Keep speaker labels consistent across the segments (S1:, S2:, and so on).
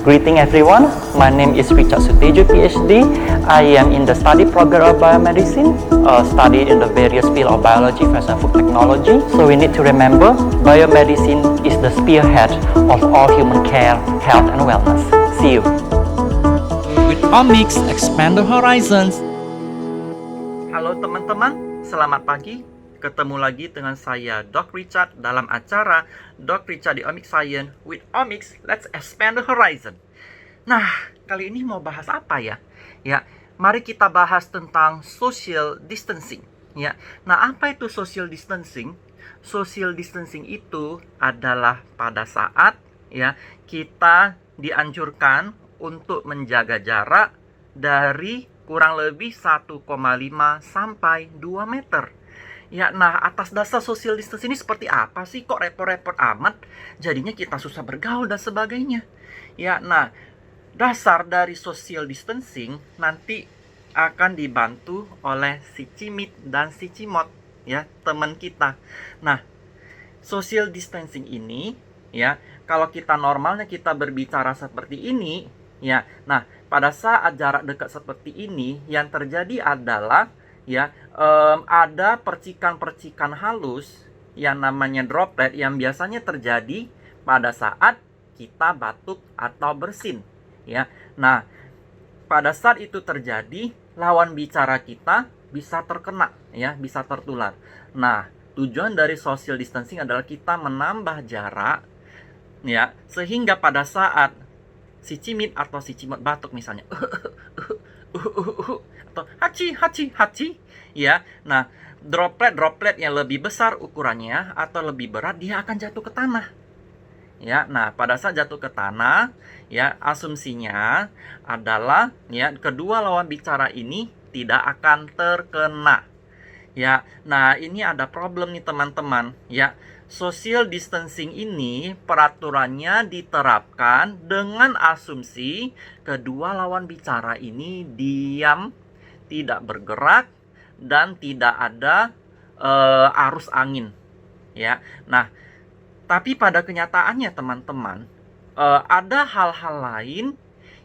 S1: Greeting everyone, my name is Richard Sutejo, PhD. I am in the study program of biomedicine, study in the various fields of biology, physics, and food technology. So we need to remember, biomedicine is the spearhead of all human care, health, and wellness. See you.
S2: With Omics, expand the horizons.
S3: Halo teman-teman, selamat pagi. Ketemu lagi dengan saya, Doc Richard, dalam acara Doc Richard di Omics Science. With Omics, let's expand the horizon. Nah, kali ini mau bahas apa ya? Mari kita bahas tentang social distancing. Nah, apa itu social distancing? Social distancing itu adalah pada saat kita dianjurkan untuk menjaga jarak dari kurang lebih 1,5 sampai 2 meter. Nah, atas dasar social distancing ini seperti apa sih? Kok repot-repot amat? Jadinya kita susah bergaul dan sebagainya. Nah, dasar dari social distancing nanti akan dibantu oleh si Cimit dan si Cimot, teman kita. Nah, social distancing ini, kalau kita normalnya kita berbicara seperti ini, nah, pada saat jarak dekat seperti ini, yang terjadi adalah ada percikan-percikan halus yang namanya droplet yang biasanya terjadi pada saat kita batuk atau bersin. Nah, pada saat itu terjadi, lawan bicara kita bisa terkena, bisa tertular. Nah, tujuan dari social distancing adalah kita menambah jarak, sehingga pada saat si Cimit atau si Cimot batuk misalnya, atau haci, nah, droplet yang lebih besar ukurannya atau lebih berat, dia akan jatuh ke tanah. Nah, pada saat jatuh ke tanah, asumsinya adalah kedua lawan bicara ini tidak akan terkena. Nah, ini ada problem nih teman-teman. Social distancing ini peraturannya diterapkan dengan asumsi kedua lawan bicara ini diam, tidak bergerak, dan tidak ada arus angin. Nah, tapi pada kenyataannya teman-teman, ada hal-hal lain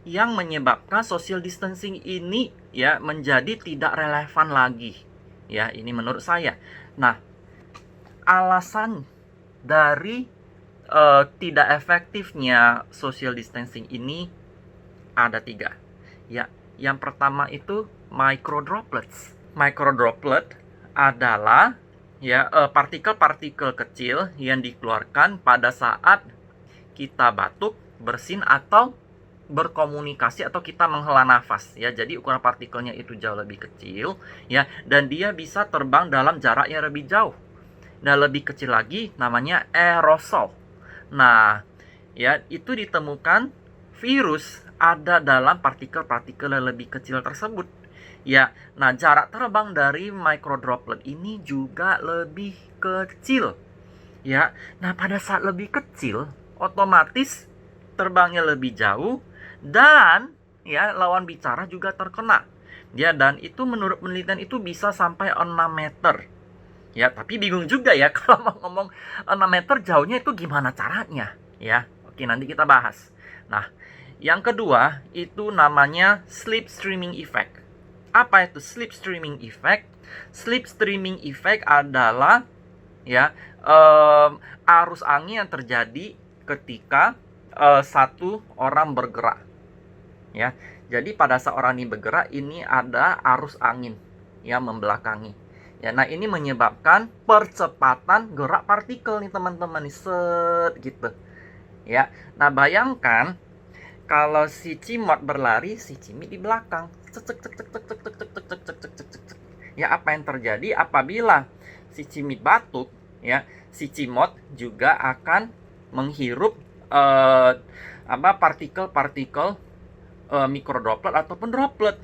S3: yang menyebabkan social distancing ini menjadi tidak relevan lagi. Ini menurut saya. Nah, alasan dari tidak efektifnya social distancing ini ada 3. Yang pertama itu microdroplets. Microdroplet adalah partikel-partikel kecil yang dikeluarkan pada saat kita batuk, bersin, atau berkomunikasi atau kita menghela nafas. Jadi ukuran partikelnya itu jauh lebih kecil, dan dia bisa terbang dalam jarak yang lebih jauh. Dan lebih kecil lagi namanya aerosol. Nah, itu ditemukan virus ada dalam partikel-partikel yang lebih kecil tersebut. Nah, jarak terbang dari microdroplet ini juga lebih kecil. Nah, pada saat lebih kecil, otomatis terbangnya lebih jauh dan lawan bicara juga terkena. Dan itu menurut penelitian itu bisa sampai 6 meter. Tapi bingung juga kalau mau ngomong 6 meter jauhnya itu gimana caranya. Oke, nanti kita bahas. Nah, yang kedua itu namanya sleep streaming effect. Apa itu sleep streaming effect? Sleep streaming effect adalah arus angin yang terjadi ketika satu orang bergerak. Jadi pada saat orang ini bergerak, ini ada arus angin yang membelakangi. Nah, ini menyebabkan percepatan gerak partikel nih teman-teman, set gitu. Nah, bayangkan kalau si Cimot berlari, si Cimit di belakang. Apa yang terjadi apabila si Cimit batuk, si Cimot juga akan menghirup partikel-partikel mikrodroplet ataupun droplet.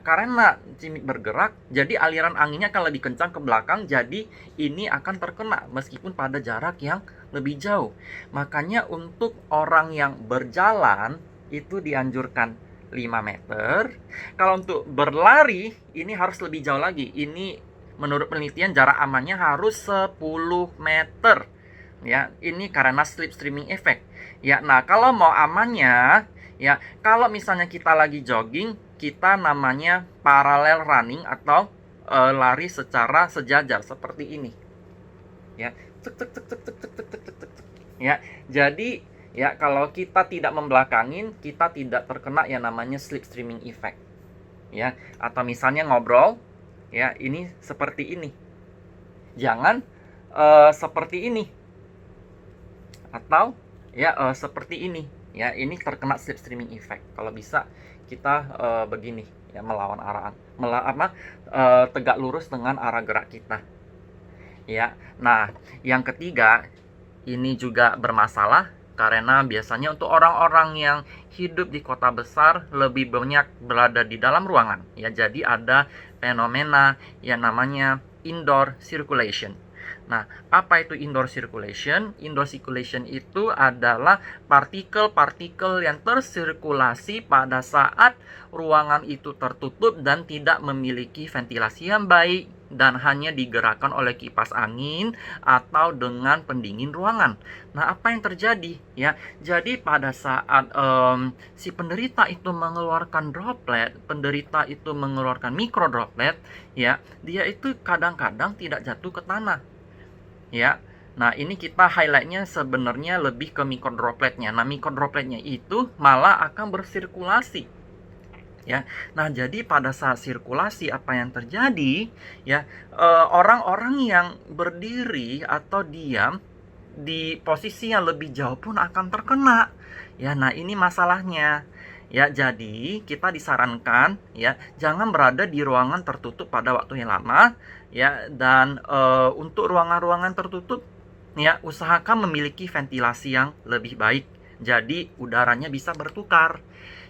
S3: Karena Cimit bergerak, jadi aliran anginnya akan lebih kencang ke belakang, jadi ini akan terkena meskipun pada jarak yang lebih jauh. Makanya untuk orang yang berjalan itu dianjurkan 5 meter. Kalau untuk berlari ini harus lebih jauh lagi. Ini menurut penelitian jarak amannya harus 10 meter. Ini karena sleep streaming effect. Ya, nah kalau mau amannya, ya kalau misalnya kita lagi jogging, kita namanya parallel running atau lari secara sejajar seperti ini. Ya, cek cek cek cek cek cek cek cek cek cek. Ya, jadi ya kalau kita tidak membelakangin, kita tidak terkena yang namanya slipstreaming effect. Ya, atau misalnya ngobrol, ya ini seperti ini. Jangan seperti ini. Atau ya seperti ini. Ya, ini terkena slipstreaming effect. Kalau bisa kita begini, ya melawan arah tegak lurus dengan arah gerak kita. Ya. Nah, yang ketiga ini juga bermasalah karena biasanya untuk orang-orang yang hidup di kota besar lebih banyak berada di dalam ruangan. Ya, jadi ada fenomena yang namanya indoor circulation. Nah, apa itu indoor circulation? Indoor circulation itu adalah partikel-partikel yang tersirkulasi pada saat ruangan itu tertutup dan tidak memiliki ventilasi yang baik dan hanya digerakkan oleh kipas angin atau dengan pendingin ruangan. Nah, apa yang terjadi? Ya, jadi pada saat si penderita itu mengeluarkan droplet, penderita itu mengeluarkan mikrodroplet, ya, dia itu kadang-kadang tidak jatuh ke tanah. Ya, nah ini kita highlightnya sebenarnya lebih ke mikrodropletnya. Nah, mikrodropletnya itu malah akan bersirkulasi. Ya, nah jadi pada saat sirkulasi apa yang terjadi? Ya, orang-orang yang berdiri atau diam di posisi yang lebih jauh pun akan terkena. Ya, nah ini masalahnya. Ya, jadi kita disarankan ya jangan berada di ruangan tertutup pada waktu yang lama ya, dan untuk ruangan-ruangan tertutup ya usahakan memiliki ventilasi yang lebih baik. Jadi udaranya bisa bertukar.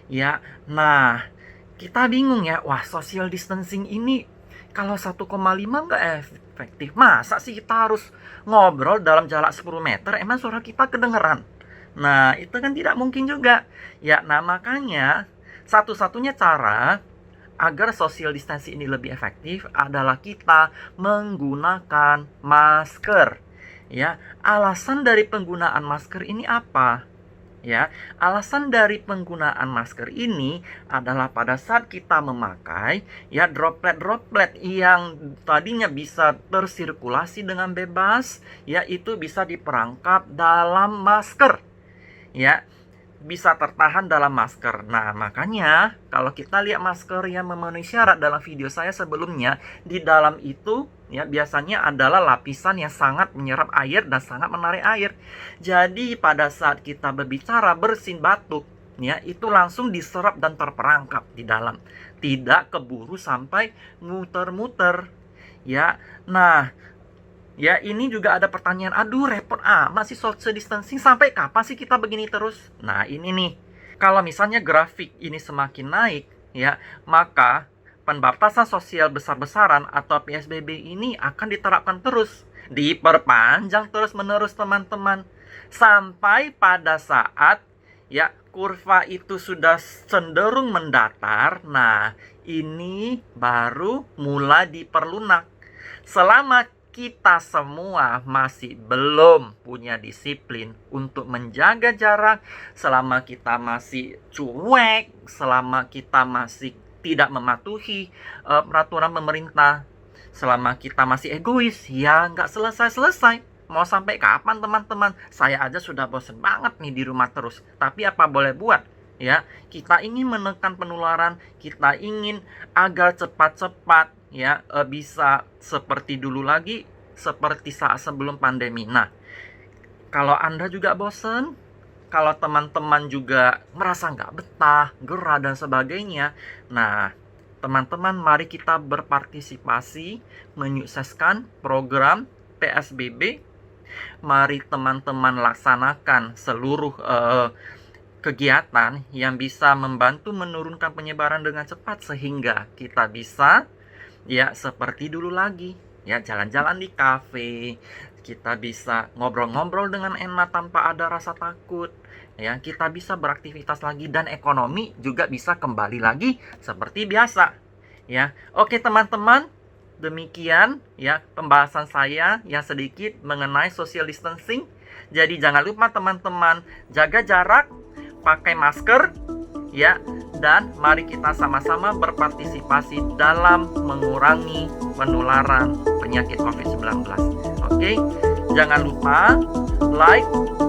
S3: Ya, nah kita bingung ya, wah social distancing ini kalau 1,5 nggak efektif. Masa sih kita harus ngobrol dalam jarak 10 meter, emang suara kita kedengeran? Nah, itu kan tidak mungkin juga. Ya, nah makanya satu-satunya cara agar social distancing ini lebih efektif adalah kita menggunakan masker. Ya, alasan dari penggunaan masker ini apa? Ya, alasan dari penggunaan masker ini adalah pada saat kita memakai ya droplet-droplet yang tadinya bisa tersirkulasi dengan bebas, ya itu bisa diperangkap dalam masker. Ya, bisa tertahan dalam masker. Nah, makanya kalau kita lihat masker yang memenuhi syarat dalam video saya sebelumnya, di dalam itu ya biasanya adalah lapisan yang sangat menyerap air dan sangat menarik air. Jadi pada saat kita berbicara bersin batuk, ya itu langsung diserap dan terperangkap di dalam. Tidak keburu sampai muter-muter. Ya. Nah, ya, ini juga ada pertanyaan, aduh repot masih social distancing, sampai kapan sih kita begini terus? Nah, ini nih, kalau misalnya grafik ini semakin naik, ya, maka pembatasan sosial besar-besaran atau PSBB ini akan diterapkan terus, diperpanjang terus-menerus teman-teman, sampai pada saat, ya, kurva itu sudah cenderung mendatar, nah, ini baru mulai diperlunak. Selama kita semua masih belum punya disiplin untuk menjaga jarak, selama kita masih cuek, selama kita masih tidak mematuhi peraturan pemerintah, selama kita masih egois, ya nggak selesai-selesai. Mau sampai kapan teman-teman? Saya aja sudah bosen banget nih di rumah terus. Tapi apa boleh buat? Ya, kita ingin menekan penularan, kita ingin agar cepat-cepat ya bisa seperti dulu lagi, seperti saat sebelum pandemi. Nah, kalau Anda juga bosen, kalau teman-teman juga merasa nggak betah, gerah dan sebagainya, nah teman-teman mari kita berpartisipasi menyukseskan program PSBB. Mari teman-teman laksanakan seluruh kegiatan yang bisa membantu menurunkan penyebaran dengan cepat sehingga kita bisa ya seperti dulu lagi, ya jalan-jalan di kafe, kita bisa ngobrol-ngobrol dengan enak tanpa ada rasa takut, ya kita bisa beraktivitas lagi dan ekonomi juga bisa kembali lagi seperti biasa. Ya, oke teman-teman, demikian ya pembahasan saya yang sedikit mengenai social distancing. Jadi jangan lupa teman-teman jaga jarak, pakai masker, ya, dan mari kita sama-sama berpartisipasi dalam mengurangi penularan penyakit COVID-19. Oke, jangan lupa like,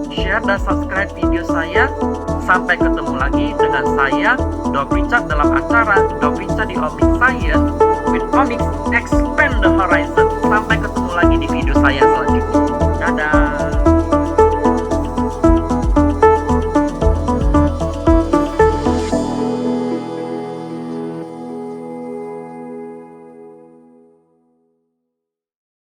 S3: share, dan subscribe video saya. Sampai ketemu lagi dengan saya, Dok Richard, dalam acara Dok Richard di Omics Science with Omics Expand the Horizon. Sampai ketemu lagi di video saya